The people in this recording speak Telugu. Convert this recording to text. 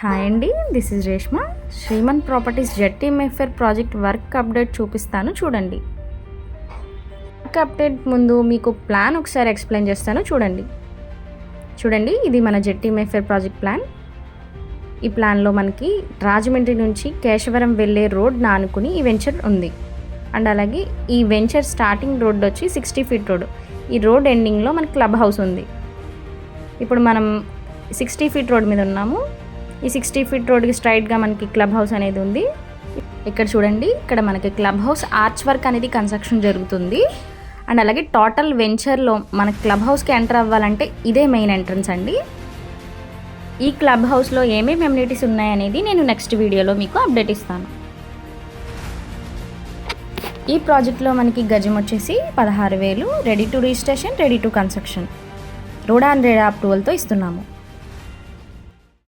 హాయ్ అండి, this is Reshma. Shriman properties జెట్టీఎంఎఫ్ఆర్ project work update చూపిస్తాను చూడండి. వర్క్ అప్డేట్ ముందు మీకు ప్లాన్ ఒకసారి ఎక్స్ప్లెయిన్ చేస్తాను చూడండి. ఇది మన జెట్టీఎంఎఫ్ఆర్ ప్రాజెక్ట్ ప్లాన్. ఈ ప్లాన్లో మనకి రాజమండ్రి నుంచి కేశవరం వెళ్ళే రోడ్ ఆనుకుని ఈ వెంచర్ ఉంది. అండ్ అలాగే ఈ వెంచర్ స్టార్టింగ్ రోడ్ వచ్చి 60 feet రోడ్. ఈ రోడ్ ఎండింగ్లో మనకి క్లబ్ హౌస్ ఉంది. ఇప్పుడు మనం 60 feet రోడ్ మీద ఉన్నాము. ఈ 60 feet రోడ్కి స్ట్రైట్గా మనకి క్లబ్ హౌస్ అనేది ఉంది. ఇక్కడ చూడండి, ఇక్కడ మనకి క్లబ్ హౌస్ ఆర్చ్ వర్క్ అనేది కన్స్ట్రక్షన్ జరుగుతుంది. అండ్ అలాగే టోటల్ వెంచర్లో మన క్లబ్ హౌస్కి ఎంటర్ అవ్వాలంటే ఇదే మెయిన్ ఎంట్రన్స్ అండి. ఈ క్లబ్ హౌస్లో ఏమేమి అమ్యూనిటీస్ ఉన్నాయనేది నేను నెక్స్ట్ వీడియోలో మీకు అప్డేట్ ఇస్తాను. ఈ ప్రాజెక్ట్లో మనకి గజం వచ్చేసి 16,000, ready to registration, ready to construction, road and RERA అప్రూవల్తో ఇస్తున్నాము.